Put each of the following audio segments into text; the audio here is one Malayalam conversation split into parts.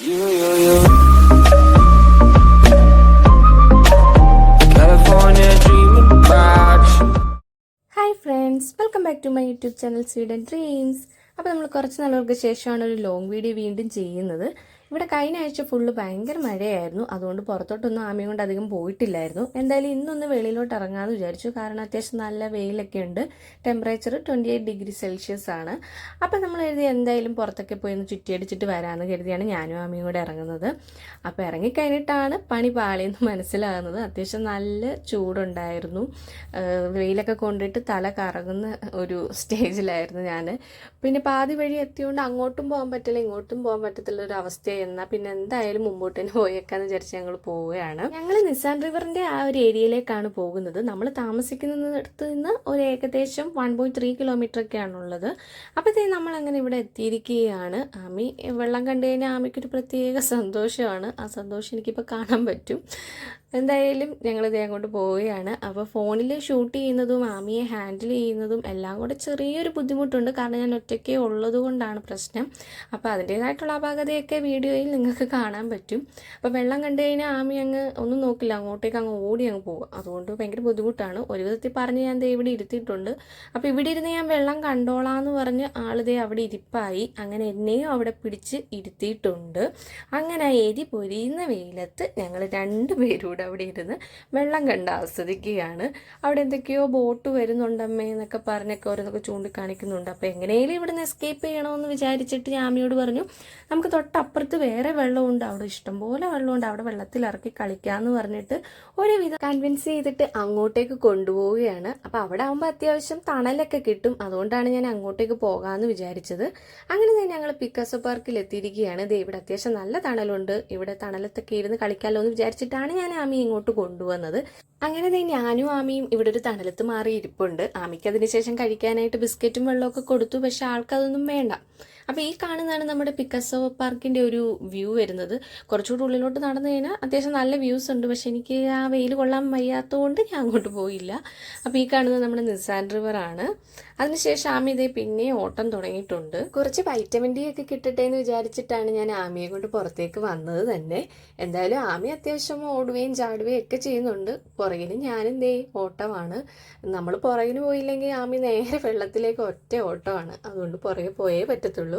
Hi friends, welcome back to my YouTube channel Sweden dreams. അപ്പോൾ നമ്മൾ കുറച്ച് നാളുകൾക്ക് ശേഷമാണ് ഒരു ലോങ് വീഡിയോ വീണ്ടും ചെയ്യുന്നത്. ഇവിടെ കഴിഞ്ഞ ആഴ്ച ഫുള്ള് ഭയങ്കര മഴയായിരുന്നു, അതുകൊണ്ട് പുറത്തോട്ടൊന്നും ആമയും കൊണ്ട് അധികം പോയിട്ടില്ലായിരുന്നു. എന്തായാലും ഇന്നൊന്ന് വെളിയിലോട്ട് ഇറങ്ങാമെന്ന് വിചാരിച്ചു, കാരണം അത്യാവശ്യം നല്ല വെയിലൊക്കെ ഉണ്ട്. ടെമ്പറേച്ചർ 28°C ആണ്. അപ്പോൾ നമ്മൾ കരുതി എന്തായാലും പുറത്തൊക്കെ പോയി ഒന്ന് ചുറ്റിയടിച്ചിട്ട് വരാമെന്ന് കരുതിയാണ് ഞാനും ആമയും കൂടെ ഇറങ്ങുന്നത്. അപ്പോൾ ഇറങ്ങിക്കഴിഞ്ഞിട്ടാണ് പണി പാളിയെന്ന് മനസ്സിലാകുന്നത്. അത്യാവശ്യം നല്ല ചൂടുണ്ടായിരുന്നു, വെയിലൊക്കെ കൊണ്ടിട്ട് തല കറങ്ങുന്ന ഒരു സ്റ്റേജിലായിരുന്നു ഞാൻ. പിന്നെ പാതി വഴി എത്തിയോണ്ട് അങ്ങോട്ടും പോകാൻ പറ്റില്ല ഇങ്ങോട്ടും പോകാൻ പറ്റത്തില്ല ഒരു അവസ്ഥയായി. എന്നാൽ പിന്നെ എന്തായാലും മുമ്പോട്ട് തന്നെ പോയേക്കാന്ന് വിചാരിച്ച് ഞങ്ങൾ പോവുകയാണ്. ഞങ്ങൾ നിസാൻ റിവറിൻ്റെ ആ ഒരു ഏരിയയിലേക്കാണ് പോകുന്നത്. നമ്മൾ താമസിക്കുന്നിടത്ത് നിന്ന് ഒരു ഏകദേശം 1.3 കിലോമീറ്റർ ഒക്കെയാണുള്ളത്. അപ്പോഴത്തേക്കും നമ്മളങ്ങനെ ഇവിടെ എത്തിയിരിക്കുകയാണ്. ആമി വെള്ളം കണ്ടു കഴിഞ്ഞാൽ ആമിക്കൊരു പ്രത്യേക സന്തോഷമാണ്. ആ സന്തോഷം എനിക്കിപ്പോൾ കാണാൻ പറ്റും. എന്തായാലും ഞങ്ങളിതേ അങ്ങോട്ട് പോവുകയാണ്. അപ്പോൾ ഫോണിൽ ഷൂട്ട് ചെയ്യുന്നതും ആമിയെ ഹാൻഡിൽ ചെയ്യുന്നതും എല്ലാം കൂടെ ചെറിയൊരു ബുദ്ധിമുട്ടുണ്ട്, കാരണം ഞാൻ ഒറ്റയ്ക്കേ ഉള്ളത് കൊണ്ടാണ് പ്രശ്നം. അപ്പോൾ അതിൻ്റേതായിട്ടുള്ള അപാകതയൊക്കെ വീഡിയോയിൽ നിങ്ങൾക്ക് കാണാൻ പറ്റും. അപ്പോൾ വെള്ളം കണ്ടു കഴിഞ്ഞാൽ ആമി അങ്ങ് ഒന്നും നോക്കില്ല, അങ്ങോട്ടേക്ക് അങ്ങ് ഓടി അങ്ങ് പോകും. അതുകൊണ്ട് ഭയങ്കര ബുദ്ധിമുട്ടാണ്. ഒരു വിധത്തിൽ പറഞ്ഞ് ഞാൻ ദേ ഇവിടെ ഇരുത്തിയിട്ടുണ്ട്. അപ്പോൾ ഇവിടെ ഇരുന്ന് ഞാൻ വെള്ളം കണ്ടോളാന്ന് പറഞ്ഞ് ആളിതേ അവിടെ ഇരിപ്പായി. അങ്ങനെ എന്നെയും അവിടെ പിടിച്ച് ഇരുത്തിയിട്ടുണ്ട്. അങ്ങനെ എരി പൊരിയുന്ന വെയിലത്ത് ഞങ്ങൾ രണ്ടുപേരൂടെ അവിടെ ഇരുന്ന് വെള്ളം കണ്ട് ആസ്വദിക്കുകയാണ്. അവിടെ എന്തൊക്കെയോ ബോട്ട് വരുന്നുണ്ടമ്മേ എന്നൊക്കെ പറഞ്ഞൊക്കെ ഓരോന്നൊക്കെ ചൂണ്ടിക്കാണിക്കുന്നുണ്ട്. അപ്പോൾ എങ്ങനെയും ഇവിടുന്ന് എസ്കേപ്പ് ചെയ്യണമെന്ന് വിചാരിച്ചിട്ട് ഞാൻ ആമിയോട് പറഞ്ഞു, നമുക്ക് തൊട്ടപ്പുറത്ത് വേറെ വെള്ളമുണ്ട്, അവിടെ ഇഷ്ടംപോലെ വെള്ളമുണ്ട്, അവിടെ വെള്ളത്തിൽ ഇറക്കി കളിക്കാമെന്ന് പറഞ്ഞിട്ട് ഒരുവിധം കൺവിൻസ് ചെയ്തിട്ട് അങ്ങോട്ടേക്ക് കൊണ്ടുപോവുകയാണ്. അപ്പോൾ അവിടെ ആകുമ്പോൾ അത്യാവശ്യം തണലൊക്കെ കിട്ടും, അതുകൊണ്ടാണ് ഞാൻ അങ്ങോട്ടേക്ക് പോകാമെന്ന് വിചാരിച്ചത്. അങ്ങനെ തന്നെ ഞങ്ങൾ പിക്കാസോ പാർക്കിൽ എത്തിയിരിക്കുകയാണ്. ദേ ഇവിടെ അത്യാവശ്യം നല്ല തണലുണ്ട്, ഇവിടെ തണലത്തൊക്കെ ഇരുന്ന് കളിക്കാമല്ലോ എന്ന് വിചാരിച്ചിട്ടാണ് ഞാൻ ആമി ഇങ്ങോട്ട് കൊണ്ടുവന്നത്. അങ്ങനെ തന്നെ ഞാനും ആമിയും ഇവിടെ ഒരു തണലത്ത് മാറി ഇരിപ്പുണ്ട്. ആമിക്ക് അതിനുശേഷം കഴിക്കാനായിട്ട് ബിസ്ക്കറ്റും വെള്ളമൊക്കെ കൊടുത്തു, പക്ഷെ ആൾക്കതൊന്നും വേണ്ട. അപ്പോൾ ഈ കാണുന്നതാണ് നമ്മുടെ പിക്കാസോ പാർക്കിൻ്റെ ഒരു വ്യൂ വരുന്നത്. കുറച്ചുകൂടി ഉള്ളിലോട്ട് നടന്നു കഴിഞ്ഞാൽ അത്യാവശ്യം നല്ല വ്യൂസ് ഉണ്ട്, പക്ഷെ എനിക്ക് ആ വെയിൽ കൊള്ളാൻ വയ്യാത്തതുകൊണ്ട് ഞാൻ അങ്ങോട്ട് പോയില്ല. അപ്പോൾ ഈ കാണുന്നത് നമ്മുടെ നിസാൻ റിവറാണ്. അതിനുശേഷം ആമി ഇതേ പിന്നെ ഓട്ടം തുടങ്ങിയിട്ടുണ്ട്. കുറച്ച് വൈറ്റമിൻ ഡി ഒക്കെ കിട്ടട്ടെ എന്ന് വിചാരിച്ചിട്ടാണ് ഞാൻ ആമിയെ കൊണ്ട് പുറത്തേക്ക് വന്നത് തന്നെ. എന്തായാലും ആമി അത്യാവശ്യം ഓടുകയും ചാടുകയും ഒക്കെ ചെയ്യുന്നുണ്ട്. പുറകിന് ഞാനും ദേ ഓട്ടമാണ്. നമ്മൾ പുറകിന് പോയില്ലെങ്കിൽ ആമി നേരെ വെള്ളത്തിലേക്ക് ഒറ്റ ഓട്ടമാണ്, അതുകൊണ്ട് പുറകെ പോയേ പറ്റത്തുള്ളൂ.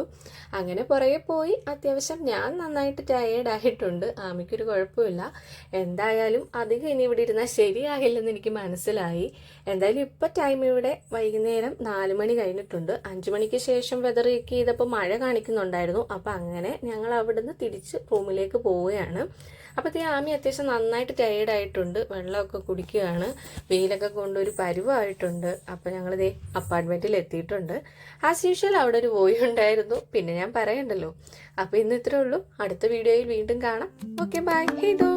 അങ്ങനെ പുറകെ പോയി അത്യാവശ്യം ഞാൻ നന്നായിട്ട് ടയേർഡായിട്ടുണ്ട്. ആമിക്കൊരു കുഴപ്പമില്ല. എന്തായാലും അധികം ഇനി ഇവിടെ ഇരുന്നാൽ ശരിയാകില്ലെന്ന് എനിക്ക് മനസ്സിലായി. എന്തായാലും ഇപ്പം ടൈം ഇവിടെ വൈകുന്നേരം 4 മണി കഴിഞ്ഞിട്ടുണ്ട്. 5 മണിക്ക് ശേഷം വെതർ ചെക്ക് ചെയ്തപ്പോൾ മഴ കാണിക്കുന്നുണ്ടായിരുന്നു. അപ്പം അങ്ങനെ ഞങ്ങൾ അവിടുന്ന് തിരിച്ച് റൂമിലേക്ക് പോവുകയാണ്. അപ്പോഴത്തേ ആമി അത്യാവശ്യം നന്നായിട്ട് ടയേർഡായിട്ടുണ്ട്, വെള്ളമൊക്കെ കുടിക്കുകയാണ്, വെയിലൊക്കെ കൊണ്ടൊരു പരുവായിട്ടുണ്ട്. അപ്പോൾ ഞങ്ങളിതേ അപ്പാർട്ട്മെൻറ്റിൽ എത്തിയിട്ടുണ്ട്. ആസ് യൂഷ്വൽ അവിടെ ഒരു വോയി ഉണ്ടായിരുന്നു, പിന്നെ ഞാൻ പറയണ്ടല്ലോ. അപ്പോൾ ഇന്ന് ഇത്രേ ഉള്ളൂ. അടുത്ത വീഡിയോയിൽ വീണ്ടും കാണാം. Okay, bye. ഹേ ഡോ.